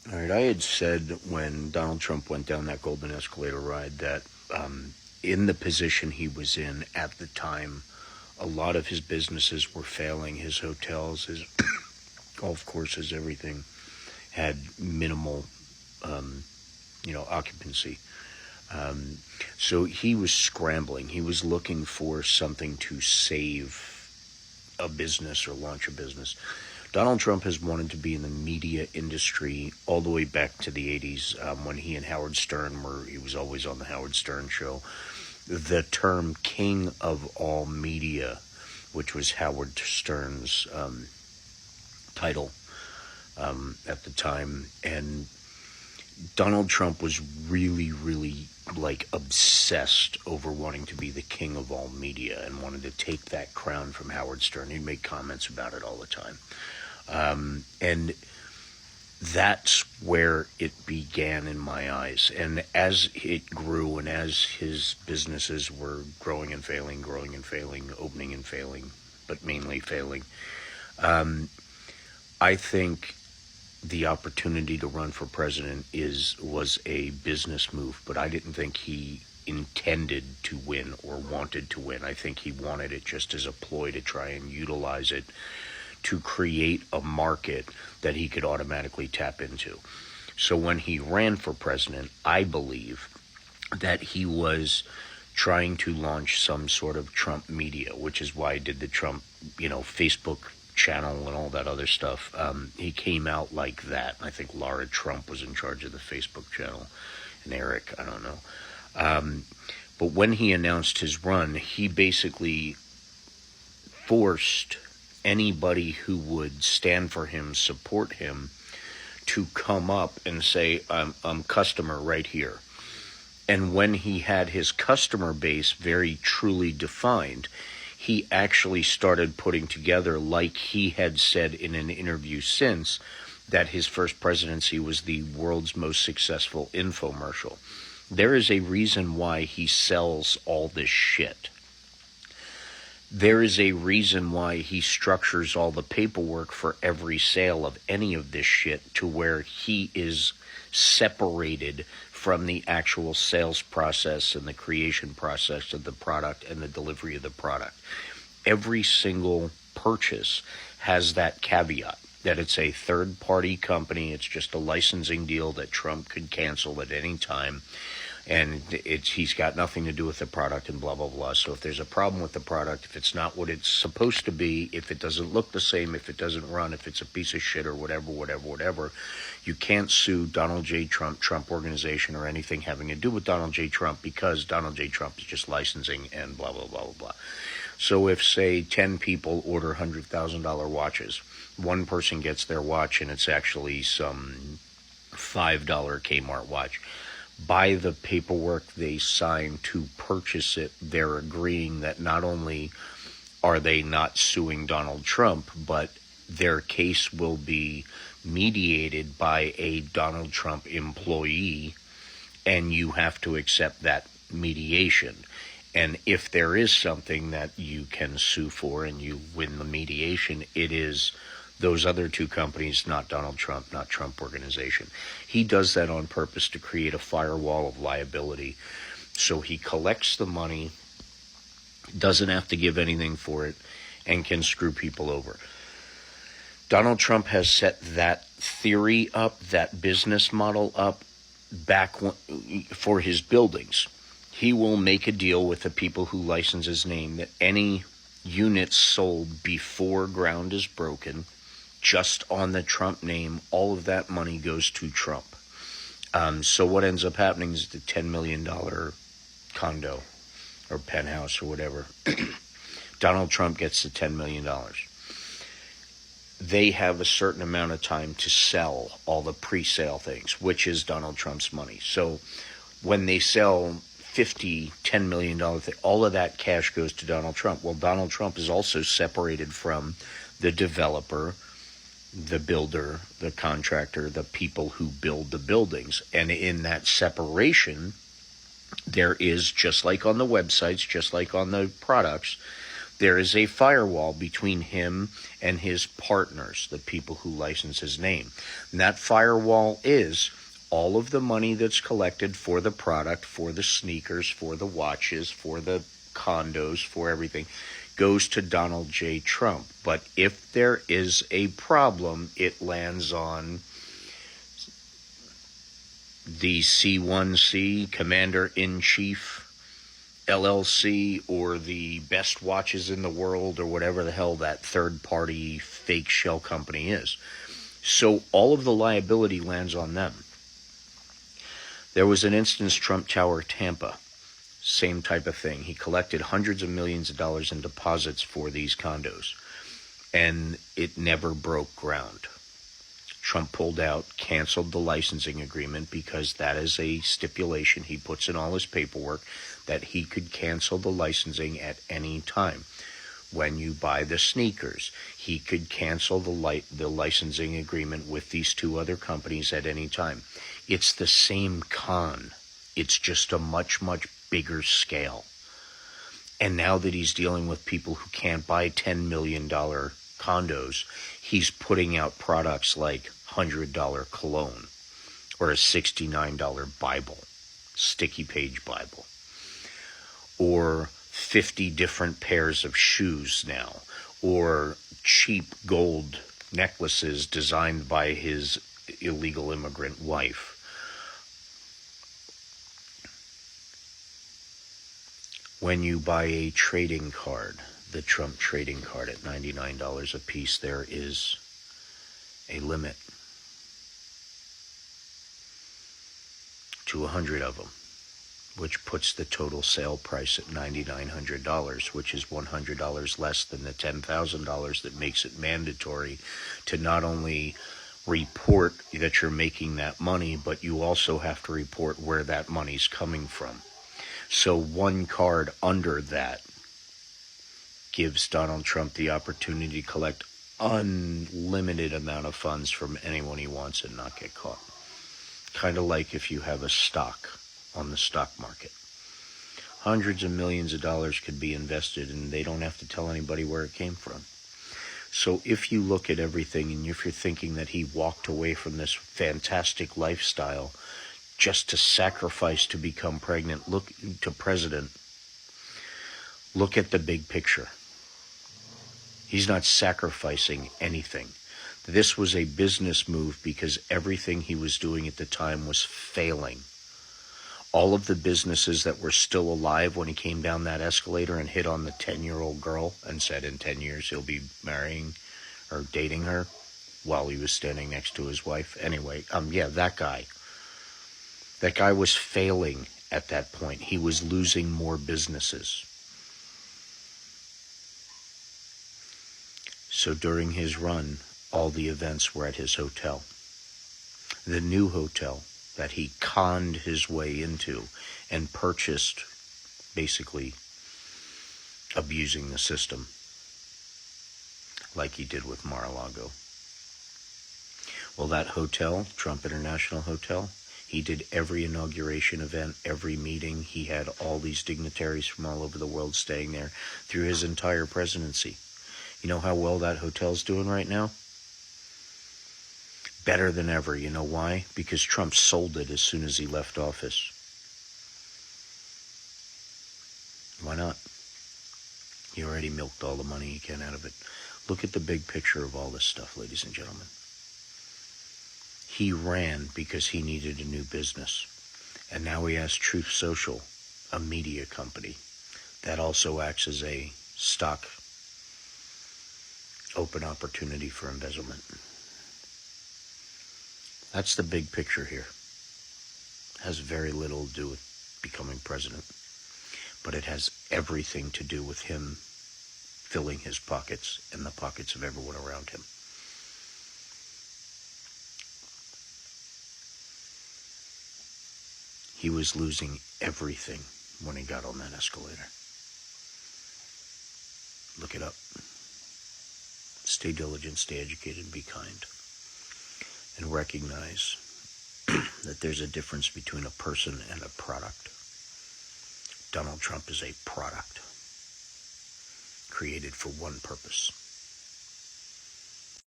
All right, I had said when Donald Trump went down that golden escalator ride that in the position he was in at the time, a lot of his businesses were failing. His hotels, his golf courses, everything had minimal, occupancy. Um, so he was scrambling. He was looking for something to save a business or launch a business. Donald Trump has wanted to be in the media industry all the way back to the 80s when he and Howard Stern were, he was always on the Howard Stern show. The term king of all media, which was Howard Stern's title at the time. And Donald Trump was really, really like obsessed over wanting to be the king of all media and wanted to take that crown from Howard Stern. He'd make comments about it all the time. And that's where it began in my eyes. And as it grew and as his businesses were growing and failing, opening and failing, but mainly failing, I think the opportunity to run for president was a business move, but I didn't think he intended to win or wanted to win. I think he wanted it just as a ploy to try and utilize it to create a market that he could automatically tap into. So when he ran for president, I believe that he was trying to launch some sort of Trump media, which is why I did the Trump, Facebook channel and all that other stuff. He came out like that. I think Laura Trump was in charge of the Facebook channel, and Eric, I don't know. But when he announced his run, he basically forced anybody who would stand for him, support him, to come up and say, I'm customer right here. And when he had his customer base very truly defined, he actually started putting together, like he had said in an interview since, that his first presidency was the world's most successful infomercial. There is a reason why he sells all this shit. There is a reason why he structures all the paperwork for every sale of any of this shit to where he is separated from the actual sales process and the creation process of the product and the delivery of the product. Every single purchase has that caveat that it's a third-party company. It's just a licensing deal that Trump could cancel at any time. And he's got nothing to do with the product and blah, blah, blah. So if there's a problem with the product, if it's not what it's supposed to be, if it doesn't look the same, if it doesn't run, if it's a piece of shit or whatever, you can't sue Donald J. Trump, Trump Organization, or anything having to do with Donald J. Trump because Donald J. Trump is just licensing and blah, blah, blah, blah, blah. So if, say, 10 people order $100,000 watches, one person gets their watch and it's actually some $5 Kmart watch. By the paperwork they sign to purchase it, they're agreeing that not only are they not suing Donald Trump, but their case will be mediated by a Donald Trump employee, and you have to accept that mediation. And if there is something that you can sue for and you win the mediation, it is those other two companies, not Donald Trump, not Trump Organization. He does that on purpose to create a firewall of liability. So he collects the money, doesn't have to give anything for it, and can screw people over. Donald Trump has set that theory up, that business model up, back for his buildings. He will make a deal with the people who license his name that any units sold before ground is broken, just on the Trump name, all of that money goes to Trump. So what ends up happening is the $10 million condo or penthouse or whatever. Donald Trump gets the $10 million. They have a certain amount of time to sell all the pre-sale things, which is Donald Trump's money. So when they sell $10 million, all of that cash goes to Donald Trump. Well, Donald Trump is also separated from the developer, the builder, the contractor, the people who build the buildings. And in that separation, there is, just like on the websites, just like on the products, There is a firewall between him and his partners, the people who license his name. And that firewall is all of the money that's collected for the product, for the sneakers, for the watches, for the condos, for everything, goes to Donald J. Trump. But if there is a problem, it lands on the C1C, Commander-in-Chief LLC, or the Best Watches in the World, or whatever the hell that third-party fake shell company is. So all of the liability lands on them. There was an instance, Trump Tower, Tampa. Same type of thing. He collected hundreds of millions of dollars in deposits for these condos, and it never broke ground. Trump pulled out, canceled the licensing agreement, because that is a stipulation he puts in all his paperwork, that he could cancel the licensing at any time. When you buy the sneakers, he could cancel the licensing agreement with these two other companies at any time. It's the same con. It's just a much, much bigger scale. And now that he's dealing with people who can't buy $10 million condos, he's putting out products like $100 cologne or a $69 Bible, sticky page Bible, or 50 different pairs of shoes now, or cheap gold necklaces designed by his illegal immigrant wife. When you buy a trading card, the Trump trading card at $99 a piece, there is a limit to 100 of them, which puts the total sale price at $9,900, which is $100 less than the $10,000 that makes it mandatory to not only report that you're making that money, but you also have to report where that money's coming from. So one card under that gives Donald Trump the opportunity to collect unlimited amount of funds from anyone he wants and not get caught. Kind of like if you have a stock on the stock market. Hundreds of millions of dollars could be invested and they don't have to tell anybody where it came from. So if you look at everything and if you're thinking that he walked away from this fantastic lifestyle just to sacrifice to become president, look at the big picture. He's not sacrificing anything. This was a business move because everything he was doing at the time was failing. All of the businesses that were still alive when he came down that escalator and hit on the 10-year-old girl and said in 10 years he'll be marrying or dating her while he was standing next to his wife. Anyway, that guy. That guy was failing at that point. He was losing more businesses. So during his run, all the events were at his hotel. The new hotel that he conned his way into and purchased, basically abusing the system like he did with Mar-a-Lago. Well, that hotel, Trump International Hotel, he did every inauguration event, every meeting. He had all these dignitaries from all over the world staying there through his entire presidency. You know how well that hotel's doing right now? Better than ever. You know why? Because Trump sold it as soon as he left office. Why not? He already milked all the money he can out of it. Look at the big picture of all this stuff, ladies and gentlemen. He ran because he needed a new business. And now he has Truth Social, a media company that also acts as a stock open opportunity for embezzlement. That's the big picture here. It has very little to do with becoming president, but it has everything to do with him filling his pockets and the pockets of everyone around him. He was losing everything when he got on that escalator. Look it up. Stay diligent, stay educated, and be kind. And recognize that there's a difference between a person and a product. Donald Trump is a product created for one purpose.